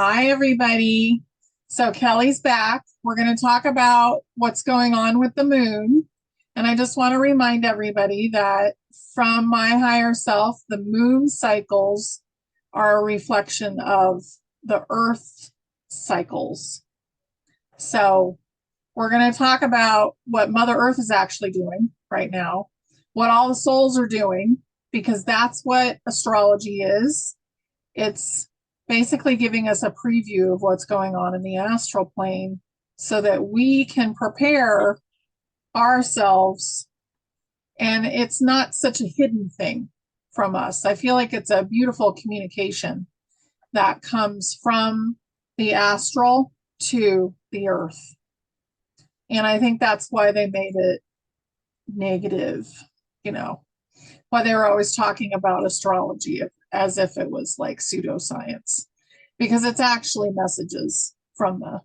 Hi, everybody. So Kelly's back. We're going to talk about what's going on with the moon. And I just want to remind everybody that from my higher self, the moon cycles are a reflection of the earth cycles. So we're going to talk about what Mother Earth is actually doing right now, what all the souls are doing, because that's what astrology is. It's basically giving us a preview of what's going on in the astral plane so that we can prepare ourselves. And it's not such a hidden thing from us. I feel like it's a beautiful communication that comes from the astral to the earth. And I think that's why they made it negative, you know, why they were always talking about astrology as if it was like pseudoscience, because it's actually messages from the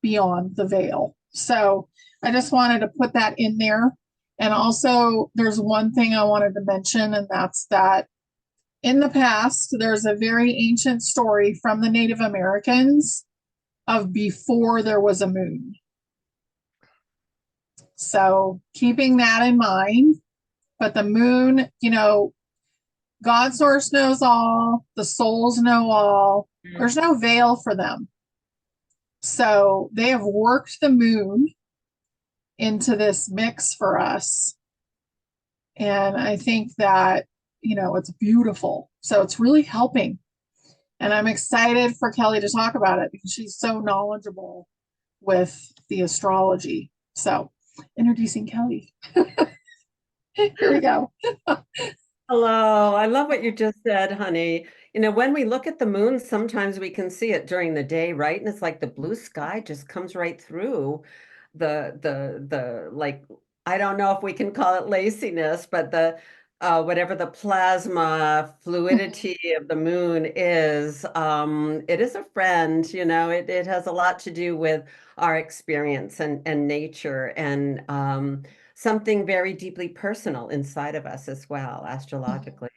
beyond the veil. So I just wanted to put that in there. And also, there's one thing I wanted to mention, and that's that in the past, there's a very ancient story from the Native Americans of before there was a moon. So keeping that in mind, but the moon, God source knows all, the souls know all. There's no veil for them. So they have worked the moon into this mix for us. And I think that, it's beautiful. So it's really helping. And I'm excited for Kelley to talk about it because she's so knowledgeable with the astrology. So introducing Kelley. Here we go. Hello, I love what you just said, honey. When we look at the moon, sometimes we can see it during the day, right? And it's like the blue sky just comes right through the like, I don't know if we can call it laciness, but the whatever the plasma fluidity of the moon is, it is a friend, it has a lot to do with our experience and nature and something very deeply personal inside of us as well, astrologically.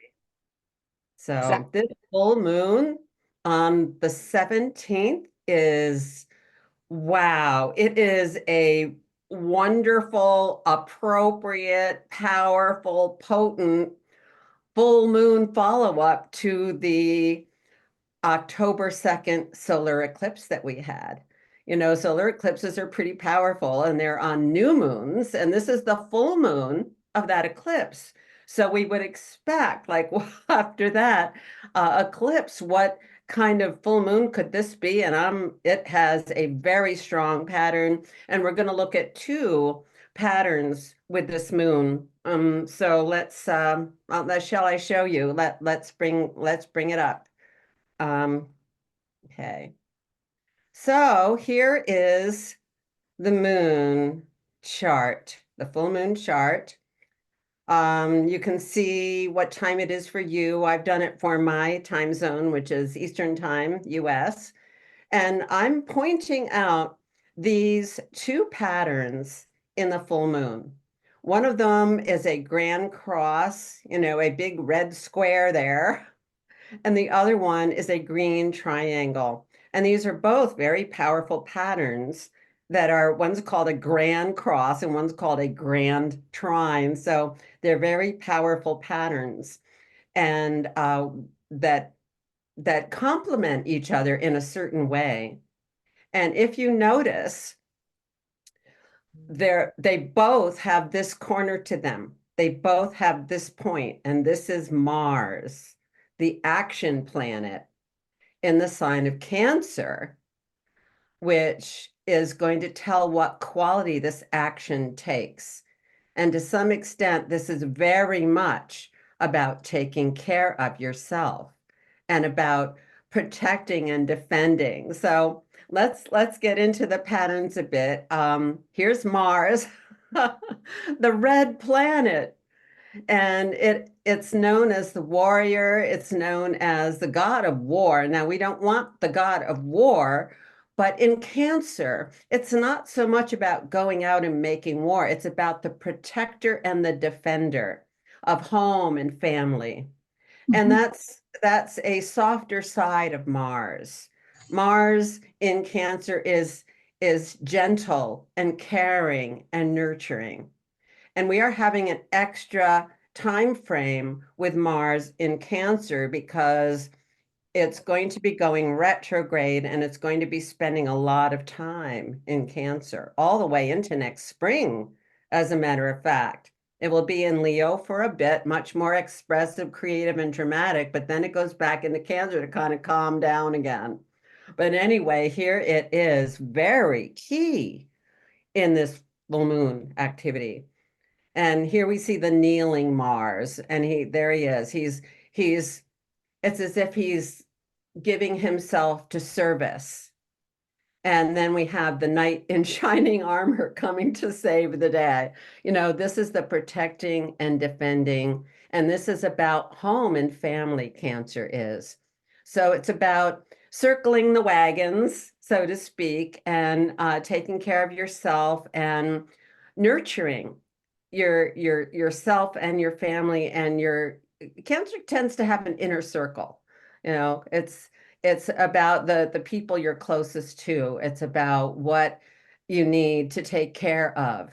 So Exactly. this full moon on the 17th is, wow, it is a wonderful, appropriate, powerful, potent full moon follow-up to the October 2nd solar eclipse that we had. Solar eclipses are pretty powerful and they're on new moons, and this is the full moon of that eclipse. So we would expect, like, after that eclipse, what kind of full moon could this be? And it has a very strong pattern, and we're going to look at two patterns with this moon. So shall I show you? Let's bring it up. Um, okay. So here is the moon chart, the full moon chart. You can see what time it is for you. I've done it for my time zone, which is Eastern Time, US. And I'm pointing out these two patterns in the full moon. One of them is a grand cross, a big red square there. And the other one is a green triangle. And these are both very powerful patterns one's called a grand cross and one's called a grand trine. So they're very powerful patterns and that that complement each other in a certain way. And if you notice, they both have this corner to them. They both have this point, and this is Mars, the action planet in the sign of Cancer, which is going to tell what quality this action takes. And to some extent, this is very much about taking care of yourself and about protecting and defending. So let's get into the patterns a bit. Here's Mars, the red planet, and it's known as the warrior. It's known as the god of war. Now, we don't want the god of war, but in Cancer, it's not so much about going out and making war. It's about the protector and the defender of home and family. And Mhm. that's a softer side of Mars. Mars in Cancer is gentle and caring and nurturing. And we are having an extra time frame with Mars in Cancer because it's going to be going retrograde and it's going to be spending a lot of time in Cancer all the way into next spring, as a matter of fact. It will be in Leo for a bit, much more expressive, creative, and dramatic, but then it goes back into Cancer to kind of calm down again. But anyway, here it is, very key in this full moon activity. And here we see the kneeling Mars, and there he is. He's it's as if he's giving himself to service. And then we have the knight in shining armor coming to save the day. This is the protecting and defending. And this is about home and family, Cancer is. So it's about circling the wagons, so to speak, and taking care of yourself and nurturing yourself and your family and your Cancer tends to have an inner circle. It's about the people you're closest to. It's about what you need to take care of,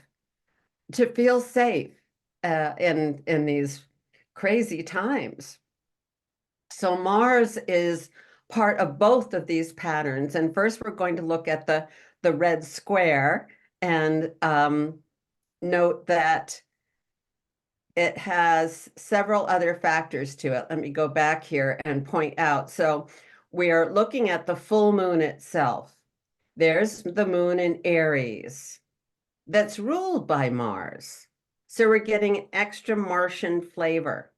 to feel safe in these crazy times. So Mars is part of both of these patterns. And first, we're going to look at the red square and note that it has several other factors to it. Let me go back here and point out. So we are looking at the full moon itself. There's the moon in Aries that's ruled by Mars. So we're getting extra Martian flavor.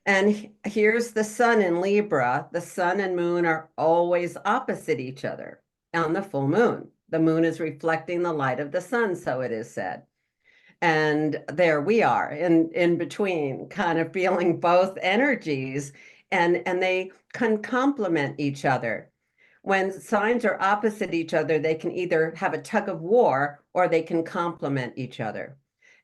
And here's the sun in Libra. The sun and moon are always opposite each other on the full moon. The moon is reflecting the light of the sun, so it is said. And there we are in between, kind of feeling both energies, and they can complement each other. When signs are opposite each other, they can either have a tug of war or they can complement each other.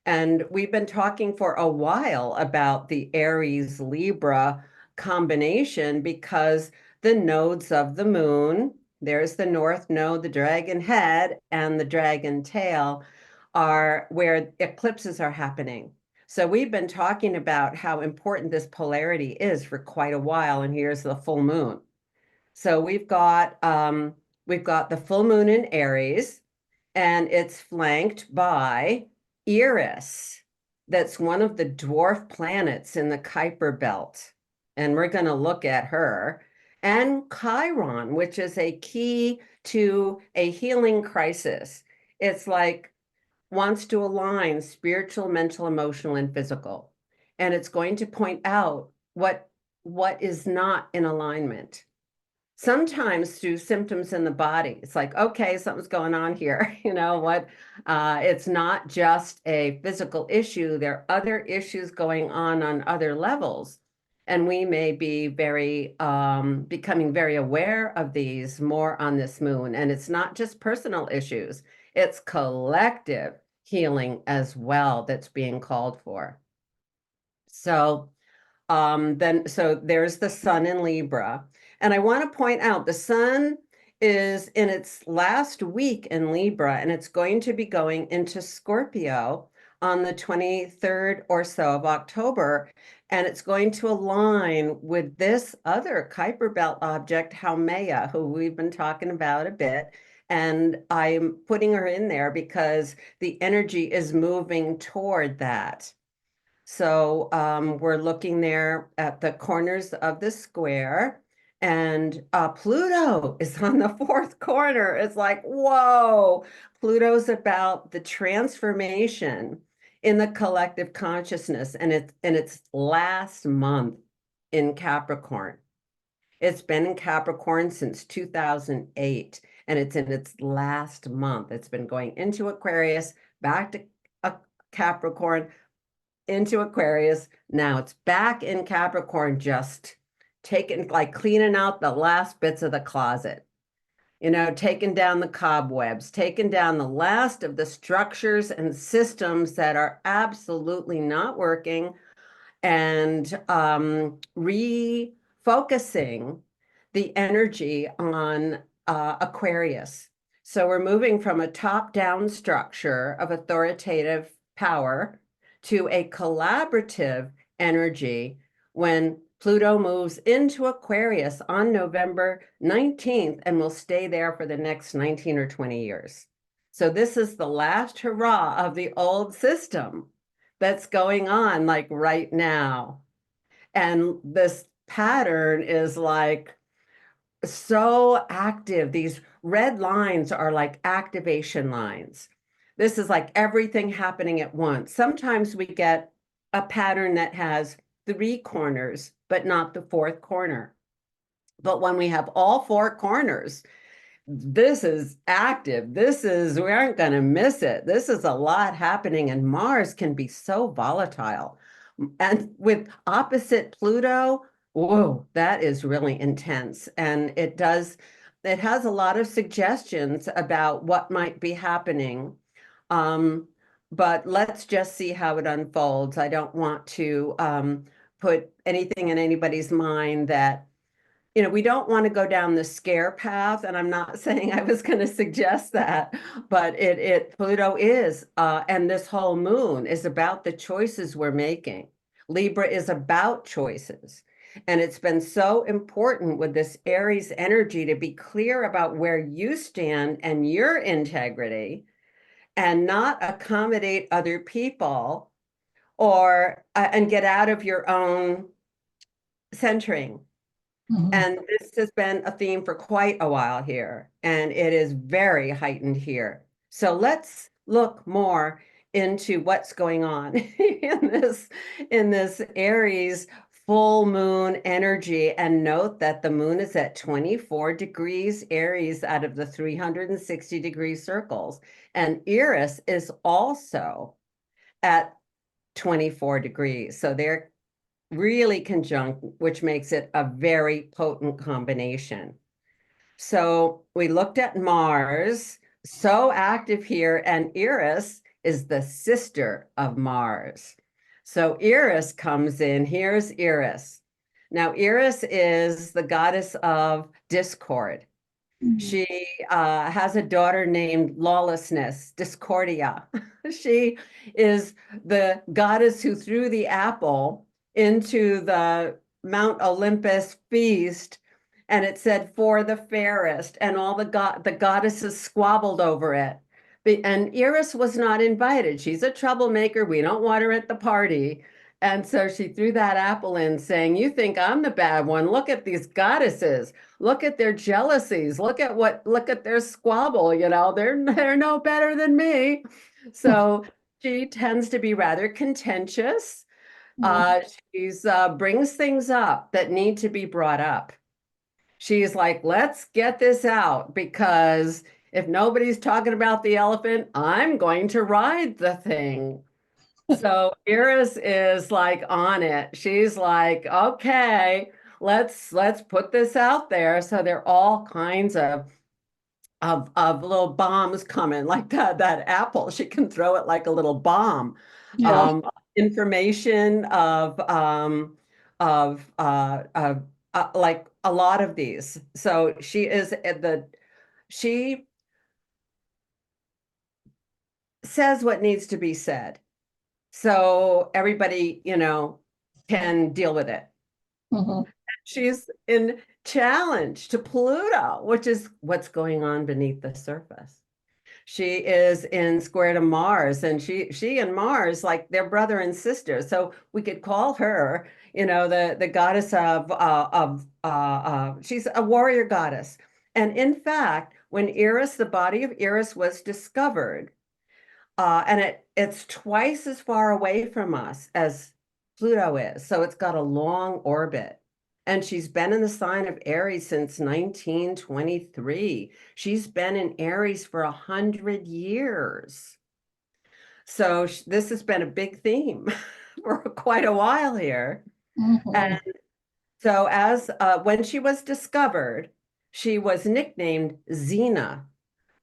And we've been talking for a while about the Aries Libra combination because the nodes of the moon, there's the north node, the dragon head, and the dragon tail, are where eclipses are happening. So we've been talking about how important this polarity is for quite a while, and here's the full moon. So we've got the full moon in Aries, and it's flanked by Eris. That's one of the dwarf planets in the Kuiper belt, and we're going to look at her. And Chiron, which is a key to a healing crisis. It's like wants to align spiritual, mental, emotional, and physical. And it's going to point out what is not in alignment. Sometimes through symptoms in the body, it's like, okay, something's going on here. It's not just a physical issue. There are other issues going on other levels. And we may be becoming very aware of these more on this moon. And it's not just personal issues, it's collective healing as well that's being called for. So there's the sun in Libra. And I want to point out the sun is in its last week in Libra, and it's going to be going into Scorpio on the 23rd or so of October. And it's going to align with this other Kuiper belt object, Haumea, who we've been talking about a bit. And I'm putting her in there because the energy is moving toward that. So we're looking there at the corners of the square, and Pluto is on the fourth corner. It's like, whoa, Pluto's about the transformation in the collective consciousness, and it's in its last month in Capricorn. It's been in Capricorn since 2008, and it's in its last month. It's been going into Aquarius, back to Capricorn, into Aquarius. Now it's back in Capricorn, just cleaning out the last bits of the closet, taking down the cobwebs, taking down the last of the structures and systems that are absolutely not working, and refocusing the energy on Aquarius. So we're moving from a top-down structure of authoritative power to a collaborative energy when Pluto moves into Aquarius on November 19th and will stay there for the next 19 or 20 years. So this is the last hurrah of the old system that's going on like right now. And this pattern is like so active. These red lines are like activation lines. This is like everything happening at once. Sometimes we get a pattern that has 3 corners, but not the fourth corner. But when we have all 4 corners, this is active. We aren't going to miss it. This is a lot happening, and Mars can be so volatile. And with opposite Pluto, whoa, that is really intense. And it has a lot of suggestions about what might be happening. But let's just see how it unfolds. I don't want to put anything in anybody's mind that we don't want to go down the scare path, and I'm not saying I was going to suggest that, but Pluto is, and this whole moon is about the choices we're making. Libra is about choices, and it's been so important with this Aries energy to be clear about where you stand and your integrity, and not accommodate other people or and get out of your own centering. Mhm. And this has been a theme for quite a while here, and it is very heightened here. So let's look more into what's going on in this Aries full moon energy, and note that the moon is at 24 degrees Aries out of the 360-degree circles, and Eris is also at 24 degrees. So they're really conjunct, which makes it a very potent combination. So we looked at Mars, so active here, and Eris is the sister of Mars. So Eris comes in. Here's Eris. Now, Eris is the goddess of discord. Mhm. She has a daughter named Lawlessness, Discordia. She is the goddess who threw the apple into the Mount Olympus feast, and it said, "For the fairest," and all the goddesses squabbled over it. And Eris was not invited. She's a troublemaker. We don't want her at the party. And so she threw that apple in, saying, "You think I'm the bad one? Look at these goddesses. Look at their jealousies. Look at their squabble. They're no better than me." So she tends to be rather contentious. Mhm. She's brings things up that need to be brought up. She's like, let's get this out, because if nobody's talking about the elephant, I'm going to ride the thing. So Iris is like on it. She's like, okay, let's put this out there. So there are all kinds of little bombs coming, like that apple. She can throw it like a little bomb. Yeah. Um, Information of like a lot of these. So she says what needs to be said, so everybody, can deal with it. Mhm. She's in challenge to Pluto, which is what's going on beneath the surface. She is in square to Mars, and she and Mars, like they're brother and sister. So we could call her, the goddess she's a warrior goddess. And in fact, when Eris, the body of Eris was discovered, and it's twice as far away from us as Pluto is. So it's got a long orbit. And she's been in the sign of Aries since 1923. She's been in Aries for 100 years. So this has been a big theme for quite a while here. And Mhm. so as when she was discovered, she was nicknamed Xena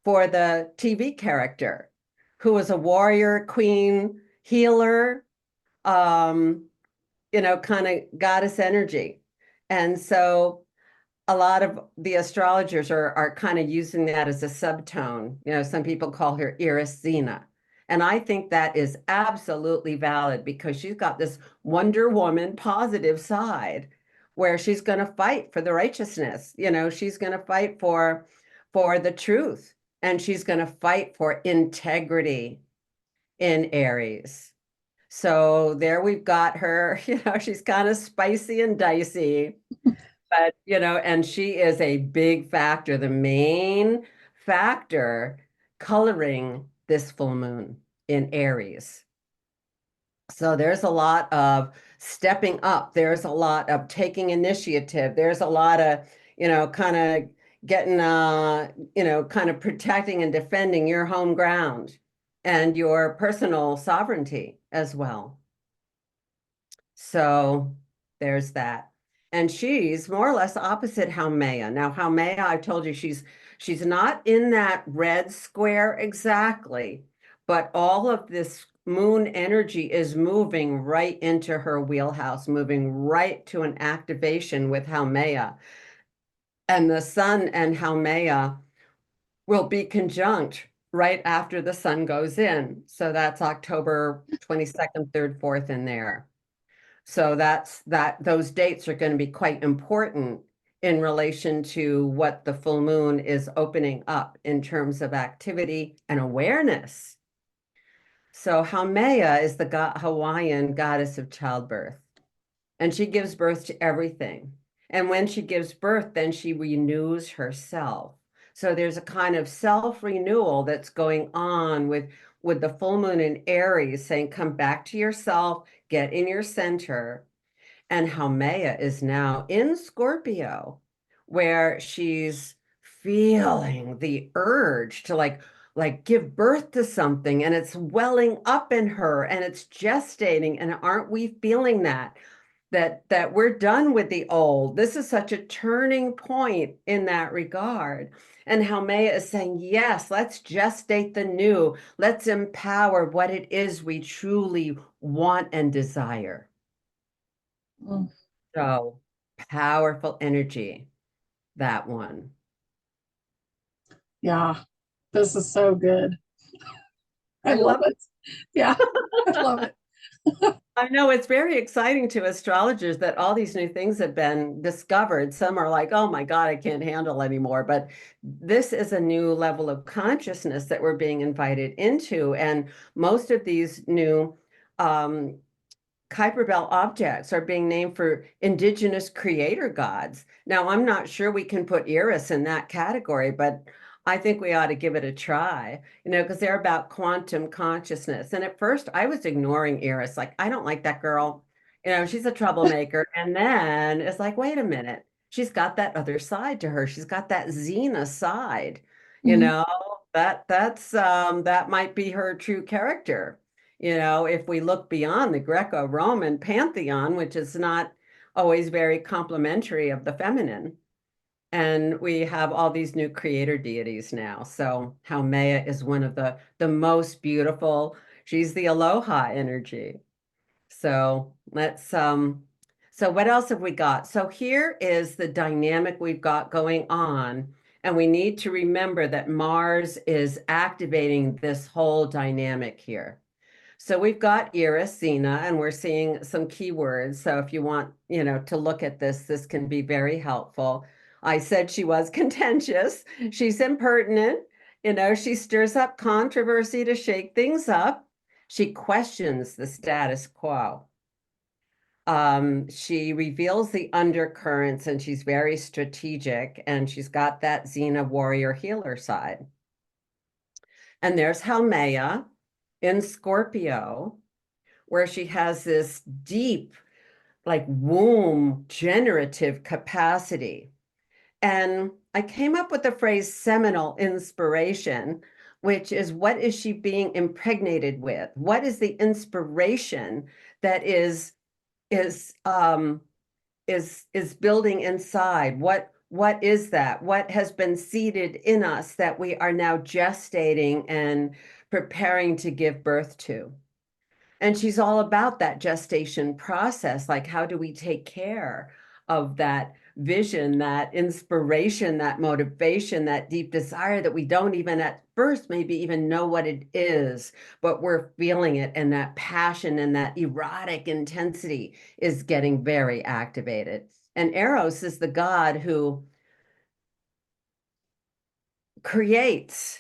for the TV character, who was a warrior queen healer, kind of goddess energy. And so a lot of the astrologers are kind of using that as a subtone. Some people call her Iris Xena. And I think that is absolutely valid because she's got this Wonder Woman positive side where she's going to fight for the righteousness. She's going to fight for the truth, and she's going to fight for integrity in Aries. So there we've got her, she's kind of spicy and dicey, but and she is a big factor, the main factor coloring this full moon in Aries. So there's a lot of stepping up. There's a lot of taking initiative. There's a lot of, kind of getting, kind of protecting and defending your home ground and your personal sovereignty as well. So there's that. And she's more or less opposite Haumea. Now, Haumea, I've told you she's not in that red square exactly, but all of this moon energy is moving right into her wheelhouse, moving right to an activation with Haumea. And the sun and Haumea will be conjunct right after the sun goes in. So that's October 22nd, 3rd, 4th in there. So those dates are going to be quite important in relation to what the full moon is opening up in terms of activity and awareness. So Haumea is the Hawaiian goddess of childbirth, and she gives birth to everything. And when she gives birth, then she renews herself. So there's a kind of self-renewal that's going on with the full moon in Aries saying, come back to yourself, get in your center. And Haumea is now in Scorpio, where she's feeling the urge to like give birth to something, and it's welling up in her and it's gestating. And aren't we feeling that we're done with the old? This is such a turning point in that regard. And Haumea is saying, yes, let's gestate the new. Let's empower what it is we truly want and desire. Mm. So powerful energy, that one. Yeah, this is so good. I I love love it. Yeah, I love it. I know it's very exciting to astrologers that all these new things have been discovered. Some are like, oh my God, I can't handle anymore. But this is a new level of consciousness that we're being invited into. And most of these new um, Kuiper Belt objects are being named for indigenous creator gods. Now, I'm not sure we can put Eris in that category, but I think we ought to give it a try, because they're about quantum consciousness. And at first, I was ignoring Eris, like, I don't like that girl. She's a troublemaker. And then it's like, wait a minute, she's got that other side to her. She's got that Xena side, you Mhm. know, that might be her true character. If we look beyond the Greco-Roman pantheon, which is not always very complimentary of the feminine, and we have all these new creator deities now. So Haumea is one of the most beautiful. She's the aloha energy. So so what else have we got? So here is the dynamic we've got going on. And we need to remember that Mars is activating this whole dynamic here. So we've got Iris, Xena, and we're seeing some keywords. So if you want, to look at this, this can be very helpful. I said she was contentious. She's impertinent. She stirs up controversy to shake things up. She questions the status quo. She reveals the undercurrents, and she's very strategic, and she's got that Xena warrior healer side. And there's Haumea in Scorpio, where she has this deep, like womb generative capacity. And I came up with the phrase seminal inspiration, which is, what is she being impregnated with? What is the inspiration that is building inside? What is that? What has been seeded in us that we are now gestating and preparing to give birth to? And she's all about that gestation process. Like, how do we take care of that vision, that inspiration, that motivation, that deep desire that we don't even at first maybe even know what it is, but we're feeling it. And that passion and that erotic intensity is getting very activated. And Eros is the god who creates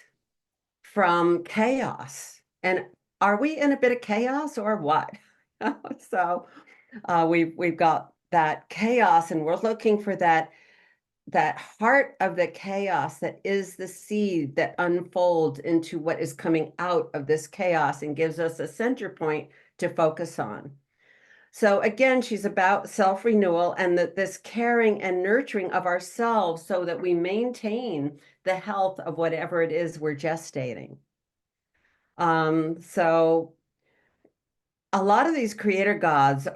from chaos. And are we in a bit of chaos or what? So we've got that chaos, and we're looking for that heart of the chaos that is the seed that unfolds into what is coming out of this chaos and gives us a center point to focus on. So again, she's about self-renewal and this caring and nurturing of ourselves so that we maintain the health of whatever it is we're gestating. So a lot of these creator gods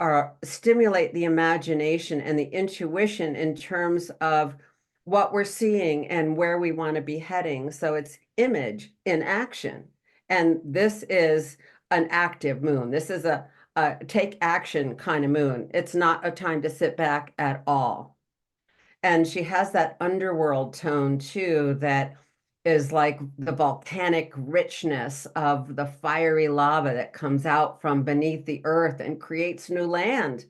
stimulate the imagination and the intuition in terms of what we're seeing and where we want to be heading. So it's image in action. And this is an active moon. This is a take action kind of moon. It's not a time to sit back at all. And she has that underworld tone too, that is like the volcanic richness of the fiery lava that comes out from beneath the earth and creates new land,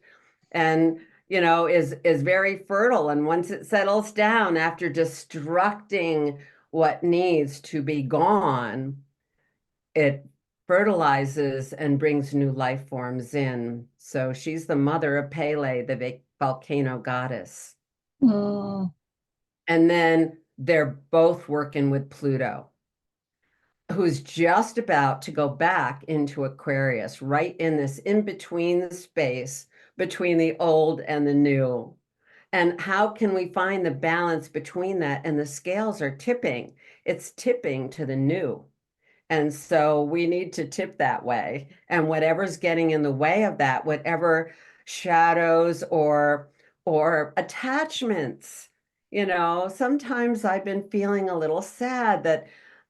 and is very fertile. And once it settles down after destructing what needs to be gone, it fertilizes and brings new life forms in. So she's the mother of Pele, the volcano goddess. Mm. And then they're both working with Pluto, who's just about to go back into Aquarius, right in this in-between space between the old and the new. And how can we find the balance between that? And the scales are tipping. It's tipping to the new. And so we need to tip that way. And whatever's getting in the way of that, whatever shadows or attachments, sometimes I've been feeling a little sad that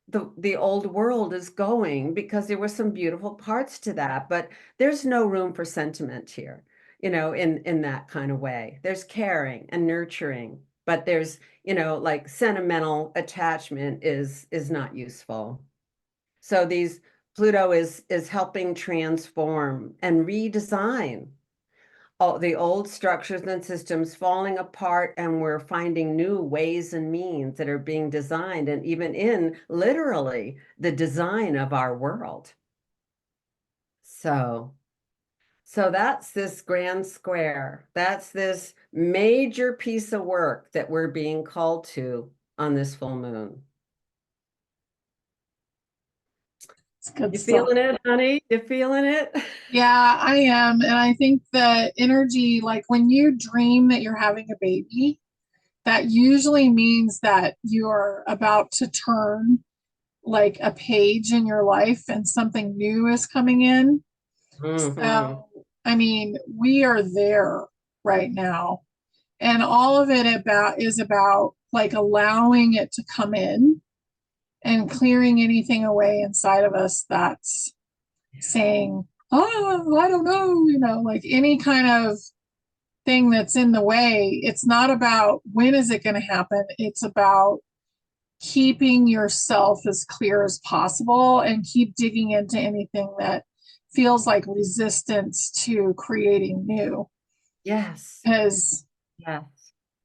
the old world is going, because there were some beautiful parts to that, but there's no room for sentiment here, in that kind of way. There's caring and nurturing, but there's, like sentimental attachment is not useful. So Pluto is helping transform and redesign all the old structures and systems falling apart, and we're finding new ways and means that are being designed, and even in literally the design of our world. So that's this grand square. That's this major piece of work that we're being called to on this full moon. It's good You stuff. feeling it, honey? You feeling it? Yeah, I am. And I think the energy, like when you dream that you're having a baby, that usually means that you're about to turn like a page in your life and something new is coming in. Mm-hmm. So, I mean, we are there right now. And all of it is about like allowing it to come in and clearing anything away inside of us that's saying, oh, I don't know, like any kind of thing that's in the way. It's not about when is it going to happen. It's about keeping yourself as clear as possible and keep digging into anything that feels like resistance to creating new. Yes. Because, Yes.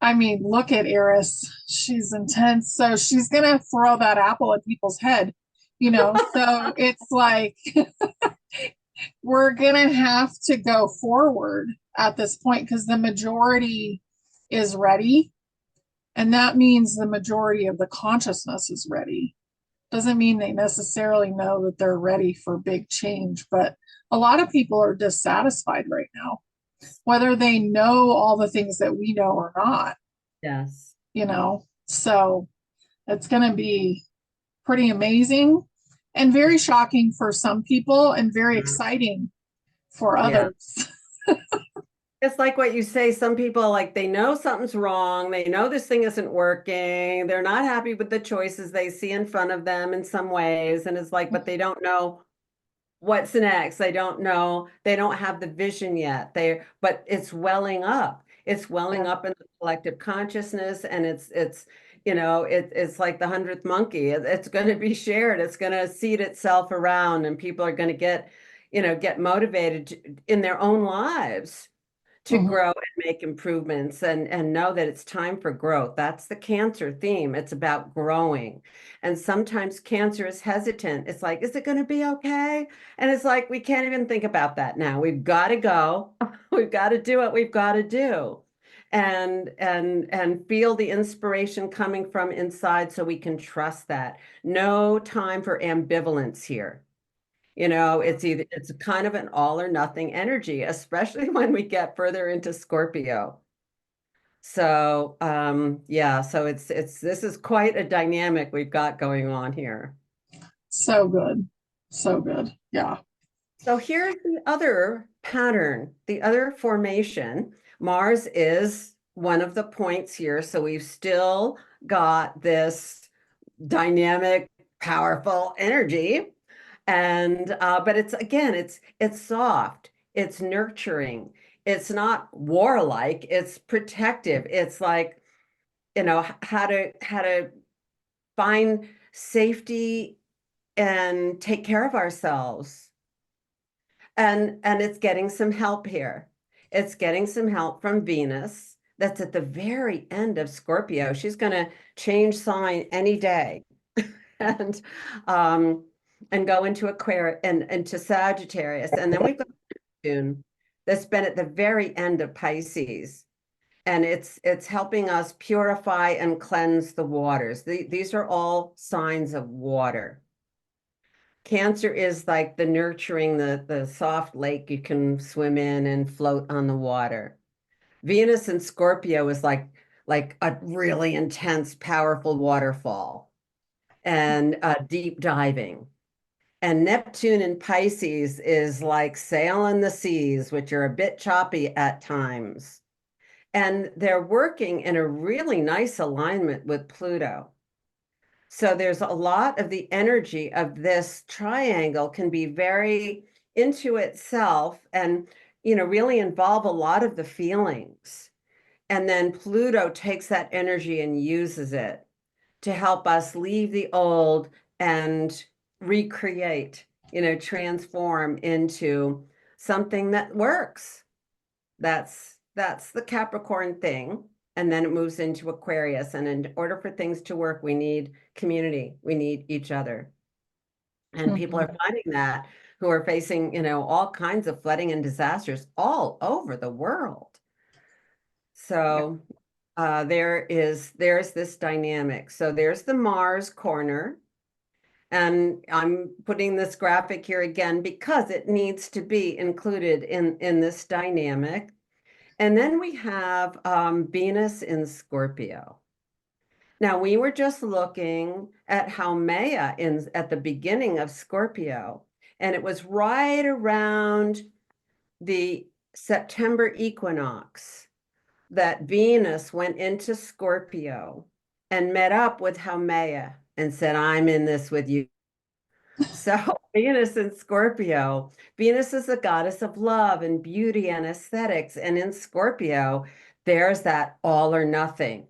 I mean, look at Eris. She's intense. So she's going to throw that apple at people's head. So it's like we're going to have to go forward at this point because the majority is ready. And that means the majority of the consciousness is ready. Doesn't mean they necessarily know that they're ready for big change, but a lot of people are dissatisfied right now, whether they know all the things that we know or not, Yes. So it's going to be pretty amazing and very shocking for some people and very exciting for Yeah. others. It's like what you say, some people like they know something's wrong, they know this thing isn't working, they're not happy with the choices they see in front of them in some ways, and it's like, but they don't know what's next. They don't know, they don't have the vision yet. But it's welling up. It's welling Yeah. up in the collective consciousness, and it's like the 100th monkey. It's going to be shared. It's going to seed itself around, and people are going to get motivated in their own lives to Mhm. grow and make improvements and know that it's time for growth. That's the cancer theme. It's about growing. And sometimes cancer is hesitant. It's like, is it going to be okay? And it's like, we can't even think about that now. We've got to go. We've got to do what we've got to do. And feel the inspiration coming from inside so we can trust that. No time for ambivalence here. It's kind of an all or nothing energy, especially when we get further into Scorpio. So, yeah, so this is quite a dynamic we've got going on here. So good. So good. Yeah. So here's the other pattern, the other formation. Mars is one of the points here. So we've still got this dynamic, powerful energy. And but it's soft, it's nurturing, it's not warlike, it's protective. It's like, how to find safety and take care of ourselves. And it's getting some help here. It's getting some help from Venus. That's at the very end of Scorpio. She's going to change sign any day. and um and go into Aquarius and into Sagittarius. And then we've got June that's been at the very end of Pisces. And it's helping us purify and cleanse the waters. These are all signs of water. Cancer is like the nurturing, the soft lake you can swim in and float on the water. Venus and Scorpio is like a really intense, powerful waterfall and deep diving. And Neptune in Pisces is like sailing the seas, which are a bit choppy at times. And they're working in a really nice alignment with Pluto. So there's a lot of the energy of this triangle can be very into itself and, really involve a lot of the feelings. And then Pluto takes that energy and uses it to help us leave the old and recreate, transform into something that works. That's the Capricorn thing. And then it moves into Aquarius. And in order for things to work, we need community. We need each other. And people Mhm. are finding that who are facing, all kinds of flooding and disasters all over the world. Yeah. So there's this dynamic. So there's the Mars corner. And I'm putting this graphic here again because it needs to be included in this dynamic. And then we have Venus in Scorpio. Now, we were just looking at how Maya at the beginning of Scorpio, and it was right around the September equinox that Venus went into Scorpio and met up with Haumea and said, I'm in this with you. So Venus in Scorpio, Venus is the goddess of love and beauty and aesthetics. And in Scorpio, there's that all or nothing.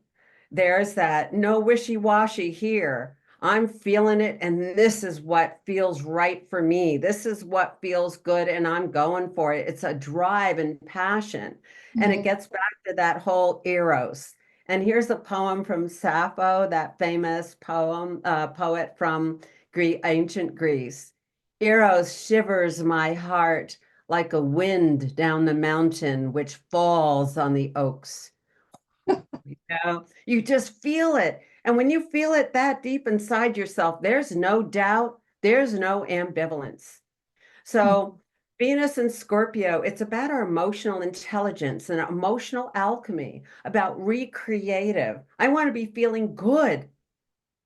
There's that no wishy-washy here. I'm feeling it, and this is what feels right for me. This is what feels good, and I'm going for it. It's a drive and passion. And it Mhm. gets back to that whole eros. And here's a poem from Sappho, that famous poet from ancient Greece. Eros shivers my heart like a wind down the mountain which falls on the oaks. You just feel it. And when you feel it that deep inside yourself, there's no doubt, there's no ambivalence. So Venus and Scorpio, it's about our emotional intelligence and emotional alchemy, about recreative. I want to be feeling good.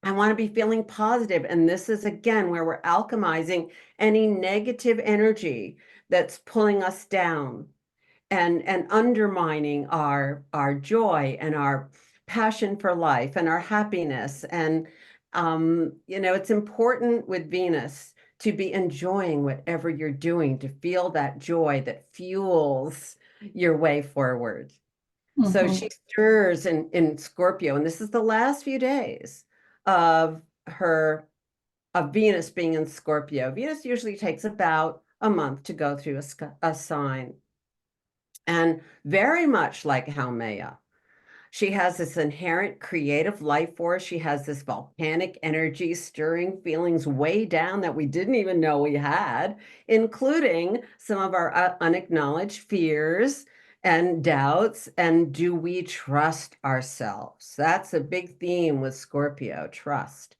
I want to be feeling positive. And this is again where we're alchemizing any negative energy that's pulling us down and undermining our joy and our passion for life and our happiness. And it's important with Venus to be enjoying whatever you're doing, to feel that joy that fuels your way forward. So Mm-hmm. she stirs in Scorpio, and this is the last few days of her of Venus being in Scorpio. Venus usually takes about a month to go through a sign. And very much like Haumea, she has this inherent creative life force. She has this volcanic energy stirring feelings way down that we didn't even know we had, including some of our unacknowledged fears and doubts. And do we trust ourselves? That's a big theme with Scorpio, trust.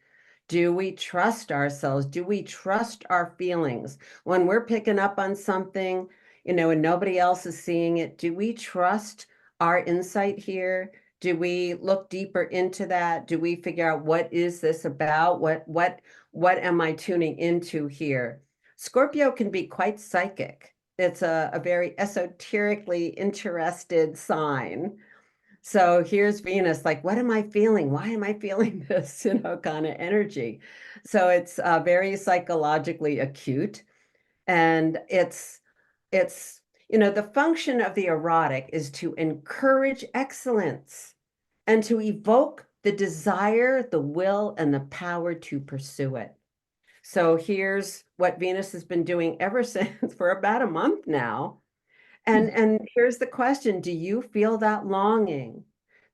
Do we trust ourselves? Do we trust our feelings? When we're picking up on something, and nobody else is seeing it, do we trust our insight here? Do we look deeper into that? Do we figure out what is this about? What am I tuning into here? Scorpio can be quite psychic. It's a very esoterically interested sign. So here's Venus, like, what am I feeling? Why am I feeling this, kind of energy? So it's very psychologically acute. And it's, the function of the erotic is to encourage excellence and to evoke the desire, the will, and the power to pursue it. So here's what Venus has been doing ever since for about a month now. And here's the question, do you feel that longing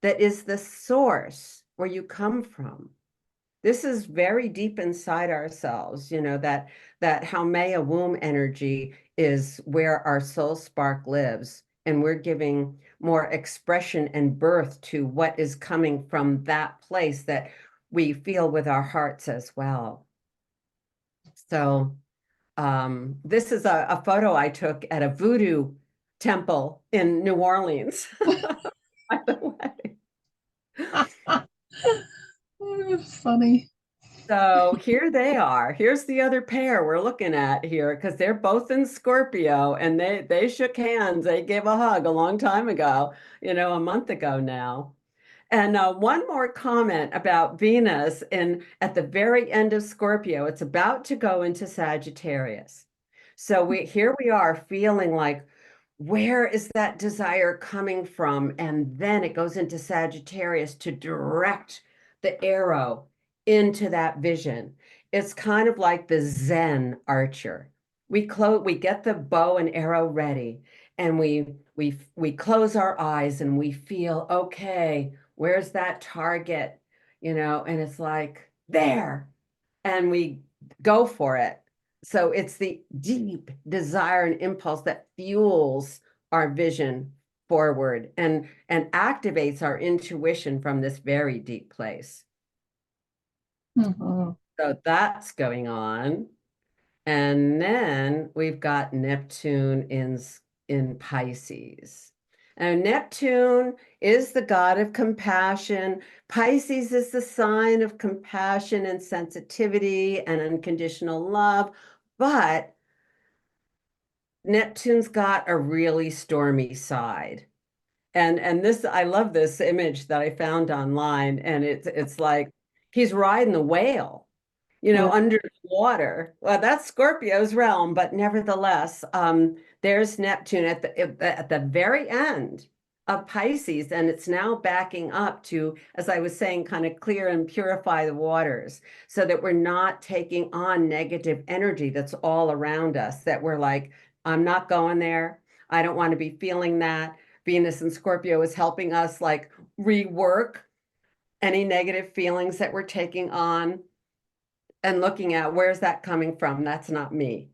that is the source where you come from? This is very deep inside ourselves, that Haumea womb energy is where our soul spark lives. And we're giving more expression and birth to what is coming from that place that we feel with our hearts as well. So this is a photo I took at a voodoo temple in New Orleans, by the way. Funny. So here they are. Here's the other pair we're looking at here because they're both in Scorpio and they shook hands. They gave a hug a long time ago, a month ago now. And one more comment about Venus in at the very end of Scorpio. It's about to go into Sagittarius. So here we are feeling like, where is that desire coming from? And then it goes into Sagittarius to direct the arrow into that vision. It's kind of like the Zen archer. We get the bow and arrow ready, and we close our eyes and we feel, okay, where's that target? And it's like there, and we go for it. So it's the deep desire and impulse that fuels our vision forward and activates our intuition from this very deep place. Mm-hmm. So that's going on. And then we've got Neptune in Pisces. And Neptune is the god of compassion. Pisces is the sign of compassion and sensitivity and unconditional love. But Neptune's got a really stormy side. And this, I love this image that I found online, and it's like he's riding the whale, Yeah. under the water. Well, that's Scorpio's realm, but nevertheless, there's Neptune at the very end of Pisces, and it's now backing up to, as I was saying, kind of clear and purify the waters so that we're not taking on negative energy that's all around us, that we're like, I'm not going there. I don't want to be feeling that. Venus and Scorpio is helping us like rework any negative feelings that we're taking on and looking at where's that coming from? That's not me.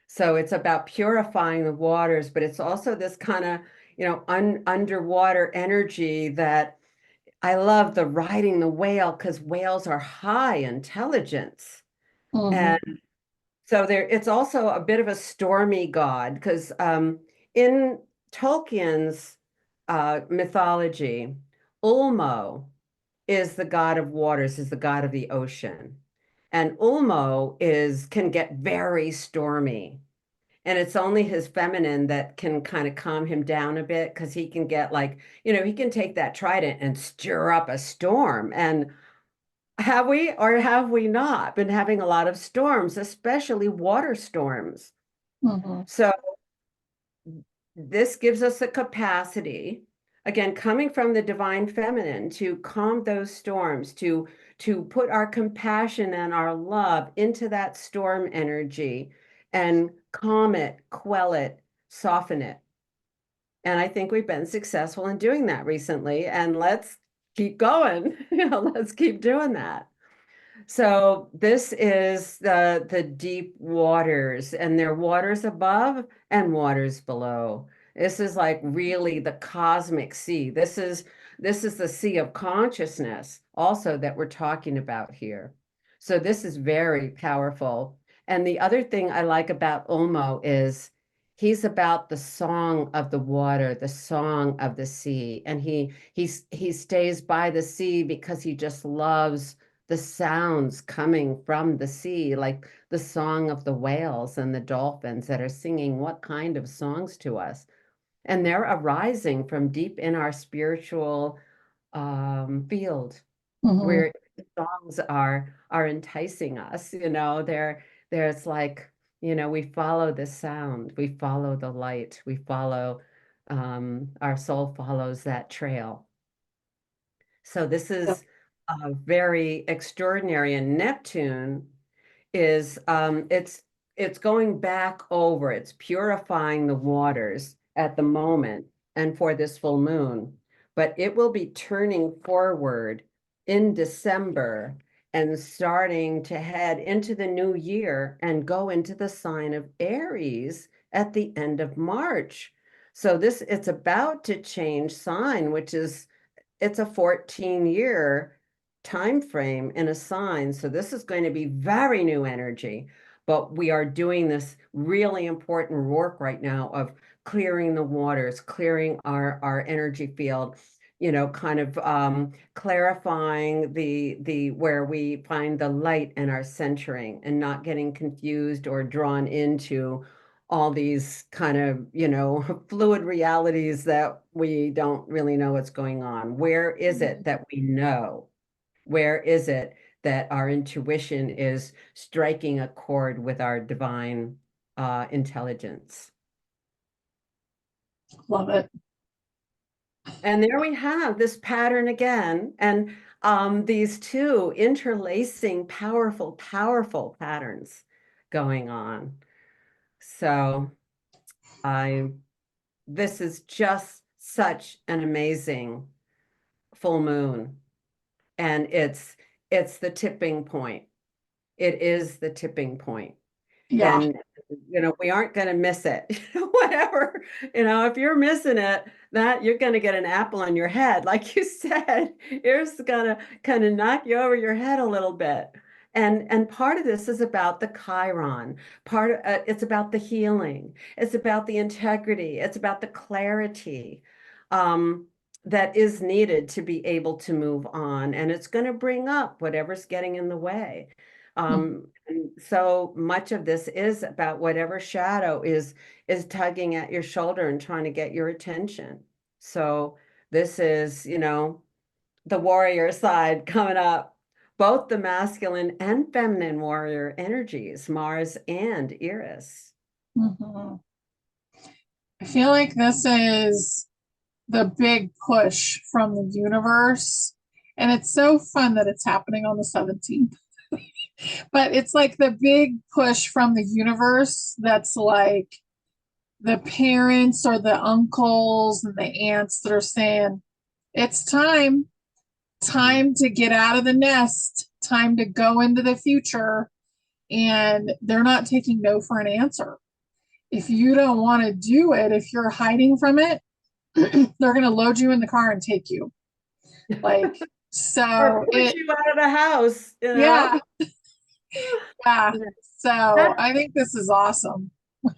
So it's about purifying the waters, but it's also this kind of, underwater energy that I love the riding the whale because whales are high intelligence. Mm-hmm. And so it's also a bit of a stormy god because in Tolkien's mythology, Ulmo is the god of waters, is the god of the ocean. And Ulmo can get very stormy. And it's only his feminine that can kind of calm him down a bit because he can get like, he can take that trident and stir up a storm. And have we or have we not been having a lot of storms, especially water storms? Mm-hmm. So this gives us a capacity again, coming from the divine feminine to calm those storms, to put our compassion and our love into that storm energy and calm it, quell it, soften it. And I think we've been successful in doing that recently. And let's keep going. Let's keep doing that. So this is the deep waters, and there are waters above and waters below. This is like really the cosmic sea. This is the sea of consciousness also that we're talking about here. So this is very powerful. And the other thing I like about Ulmo is he's about the song of the water, the song of the sea. And he stays by the sea because he just loves the sounds coming from the sea, like the song of the whales and the dolphins that are singing what kind of songs to us. And they're arising from deep in our spiritual field Mhm. where the songs are enticing us. There's like, we follow the sound, we follow the light, we follow our soul follows that trail. So this Yeah. is very extraordinary. And Neptune is it's going back over, it's purifying the waters at the moment and for this full moon, but it will be turning forward in December and starting to head into the new year and go into the sign of Aries at the end of March. So this it's about to change sign, which is it's a 14-year time frame in a sign. So this is going to be very new energy, but we are doing this really important work right now of clearing the waters, clearing our energy field, kind of clarifying the where we find the light in our centering and not getting confused or drawn into all these kind of, fluid realities that we don't really know what's going on. Where is it that we know? Where is it that our intuition is striking a chord with our divine intelligence? Love it. And there we have this pattern again, and these two interlacing, powerful, powerful patterns going on. So I this is just such an amazing full moon, and it's the tipping point. It is the tipping point. Yeah. And we aren't going to miss it. Whatever, if you're missing it, that you're going to get an apple on your head, like you said. It's going to kind of knock you over your head a little bit. And part of this is about the Chiron. Part of it's about the healing. It's about the integrity. It's about the clarity um, that is needed to be able to move on. And it's going to bring up whatever's getting in the way. And so much of this is about whatever shadow is tugging at your shoulder and trying to get your attention. So this is, the warrior side coming up, both the masculine and feminine warrior energies, Mars and Eris. Mhm. I feel like this is the big push from the universe. And it's so fun that it's happening on the 17th. But it's like the big push from the universe that's like the parents or the uncles and the aunts that are saying, it's time to get out of the nest, time to go into the future. And they're not taking no for an answer. If you don't want to do it, if you're hiding from it, they're going to load you in the car and take you. Like, Or so push it, you out of the house. yeah, yeah. Yeah. So That's I think this is awesome.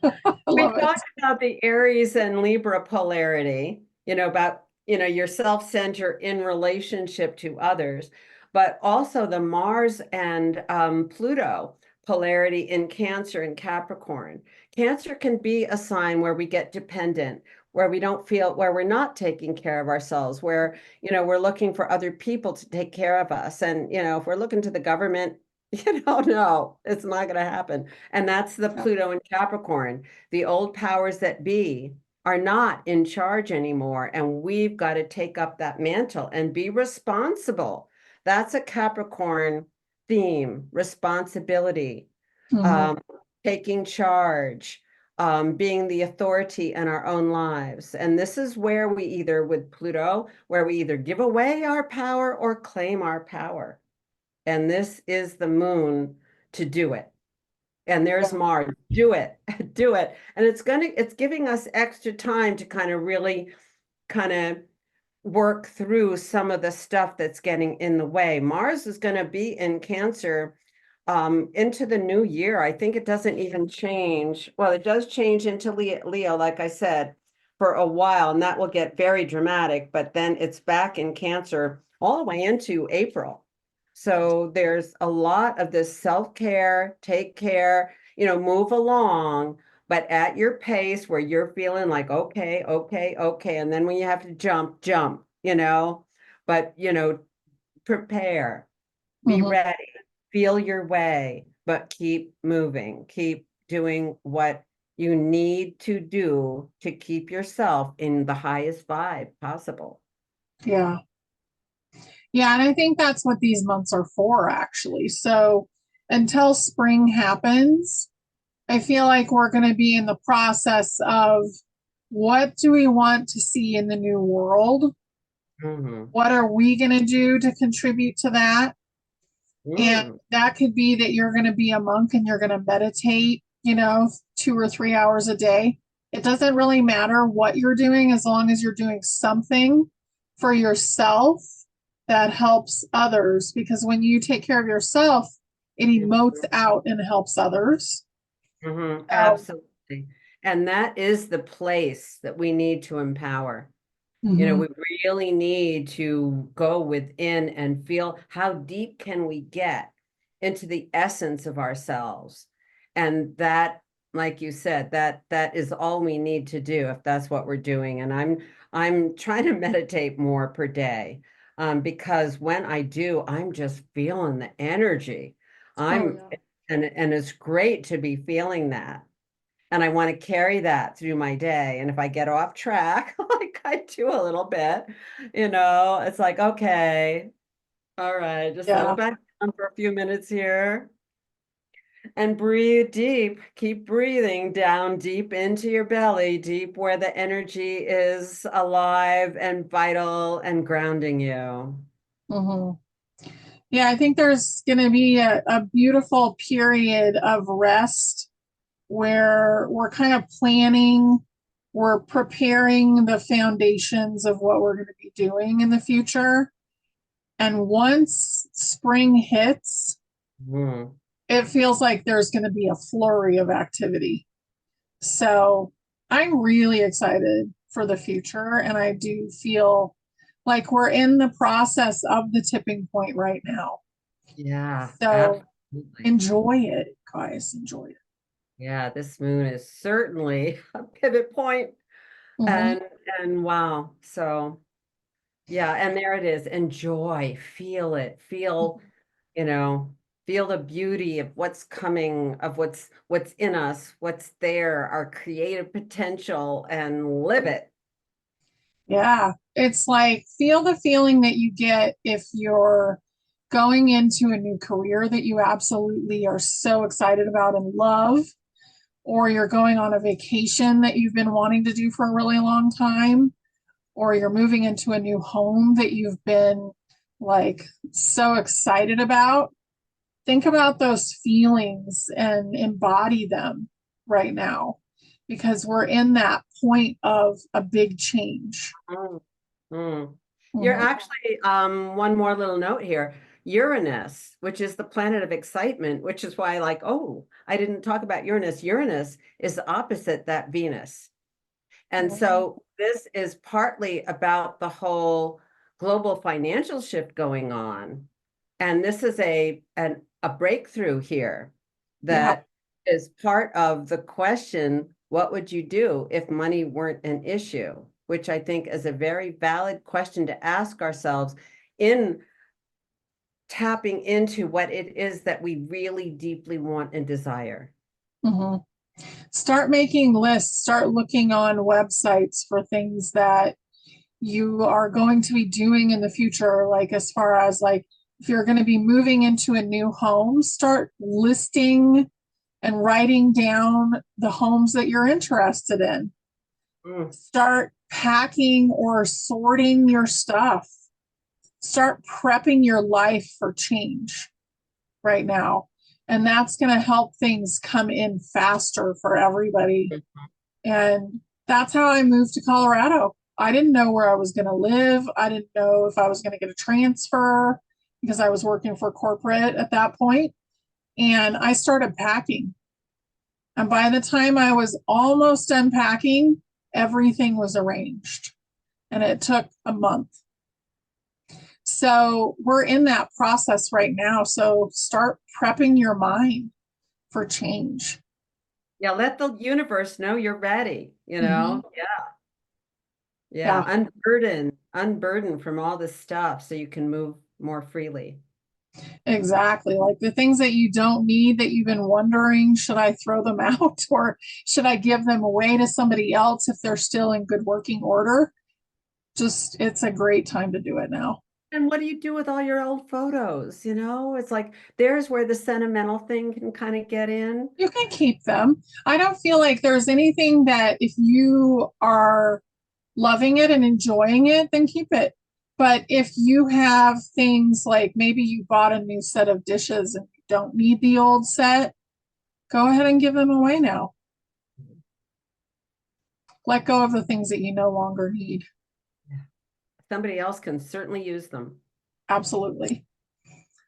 I We love it. talked about the Aries and Libra polarity, about, your self-center in relationship to others, but also the Mars and Pluto polarity in Cancer and Capricorn. Cancer can be a sign where we get dependent, where we don't feel, where we're not taking care of ourselves, where, we're looking for other people to take care of us. And, if we're looking to the government, no, it's not going to happen. And that's the Yeah. Pluto and Capricorn, the old powers that be are not in charge anymore. And we've got to take up that mantle and be responsible. That's a Capricorn theme, responsibility, Hmm. um, taking charge, being the authority in our own lives. And this is where we either, with Pluto, where we either give away our power or claim our power. And this is the moon to do it. And there's Yeah. Mars. Do it, do it. And it's giving us extra time to kind of really kind of work through some of the stuff that's getting in the way. Mars is going to be in Cancer into the new year. I think it doesn't even change. Well, it does change into Leo, like I said, for a while, and that will get very dramatic, but then it's back in Cancer all the way into April. So there's a lot of this self-care, take care, move along, but at your pace where you're feeling like, okay, okay, okay. And then when you have to jump, jump. But, prepare, be Hmm. ready, feel your way, but keep moving, keep doing what you need to do to keep yourself in the highest vibe possible. Yeah. Yeah. And I think that's what these months are for, actually. So until spring happens, I feel like we're going to be in the process of what do we want to see in the new world? Mm-hmm. What are we going to do to contribute to that? And Mm, that could be that you're going to be a monk and you're going to meditate, 2 or 3 hours a day. It doesn't really matter what you're doing as long as you're doing something for yourself that helps others. Because when you take care of yourself, it emotes out and helps others. So, absolutely. And that is the place that we need to empower. mhm, We really need to go within and feel how deep can we get into the essence of ourselves. And that, like you said, that is all we need to do if that's what we're doing. And I'm trying to meditate more per day. Because when I do, I'm just feeling the energy. oh I'm yeah. and it's great to be feeling that. And I want to carry that through my day. And if I get off track, like I do a little bit, it's like, okay, all right, just settle Yeah. back down for a few minutes here and breathe deep. Keep breathing down deep into your belly, deep where the energy is alive and vital and grounding you. Hmm. Yeah, I think there's going to be a beautiful period of rest where we're kind of planning, we're preparing the foundations of what we're going to be doing in the future. And once spring hits, Mm. it feels like there's going to be a flurry of activity. So I'm really excited for the future. And I do feel like we're in the process of the tipping point right now. Yeah, So absolutely. enjoy it, guys. Enjoy it. Yeah, this moon is certainly a pivot point. Hmm. And and wow. So yeah, and there it is. Enjoy, feel it, you know, feel the beauty of what's coming, of what's in us, what's there, our creative potential, and live it. Yeah. It's like feel the feeling that you get if you're going into a new career that you absolutely are so excited about and love, or you're going on a vacation that you've been wanting to do for a really long time, or you're moving into a new home that you've been like so excited about. Think about those feelings and embody them right now because we're in that point of a big change. Mm, mm. You're Mhm. actually, one more little note here. Uranus, which is the planet of excitement, which is why, like, oh, I didn't talk about Uranus. Uranus is opposite that Venus. And Mhm. so this is partly about the whole global financial shift going on. And this is a breakthrough here Yeah. that is part of the question, what would you do if money weren't an issue? Which I think is a very valid question to ask ourselves in tapping into what it is that we really deeply want and desire. Mhm. Start making lists, start looking on websites for things that you are going to be doing in the future. Like, as far as like, if you're going to be moving into a new home, start listing and writing down the homes that you're interested in. Mm. Start packing or sorting your stuff. Start prepping your life for change right now. And that's going to help things come in faster for everybody. And that's how I moved to Colorado. I didn't know where I was going to live. I didn't know if I was going to get a transfer because I was working for corporate at that point. And I started packing. And by the time I was almost done packing, everything was arranged. And it took a month. So we're in that process right now. So start prepping your mind for change. Yeah, let the universe know you're ready, Mhm. Yeah, Yeah, unburden from all this stuff so you can move more freely. exactly. Like the things that you don't need that you've been wondering, should I throw them out or should I give them away to somebody else if they're still in good working order? Just, it's a great time to do it now. And what do you do with all your old photos? It's like there's where the sentimental thing can kind of get in. You can keep them. I don't feel like there's anything that if you are loving it and enjoying it, then keep it. But if you have things like maybe you bought a new set of dishes and you don't need the old set, go ahead and give them away now. Let go of the things that you no longer need. Somebody else can certainly use them. Absolutely.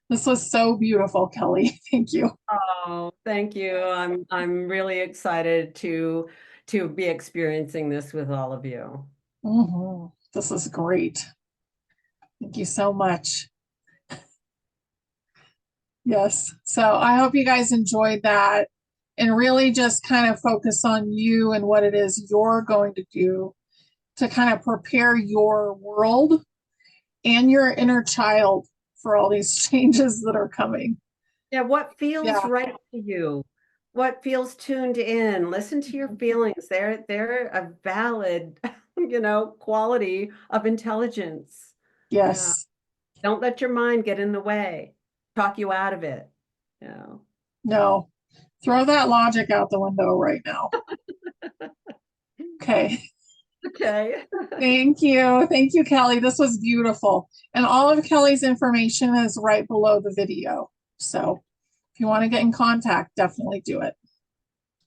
This was so beautiful, Kelley. Thank you. Oh, thank you. I'm really excited to be experiencing this with all of you. This is great. Thank you so much. Yes. So I hope you guys enjoyed that and really just kind of focus on you and what it is you're going to do to kind of prepare your world and your inner child for all these changes that are coming. Yeah, what feels Yeah. right to you? What feels tuned in? Listen to your feelings. They're a valid, quality of intelligence. Yeah. Yes. Don't let your mind get in the way, talk you out of it. Yeah. No. Throw that logic out the window right now. Okay. Okay. Thank you. Thank you, Kelley. This was beautiful. And all of Kelley's information is right below the video. So if you want to get in contact, definitely do it.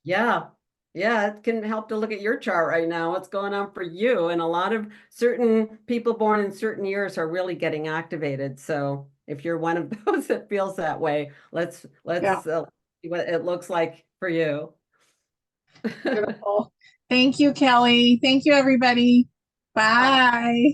Yeah. Yeah, it can help to look at your chart right now, what's going on for you. And a lot of certain people born in certain years are really getting activated. So if you're one of those that feels that way, let's Yeah, see what it looks like for you. beautiful. Thank you, Kelley. Thank you, everybody. Bye. Bye.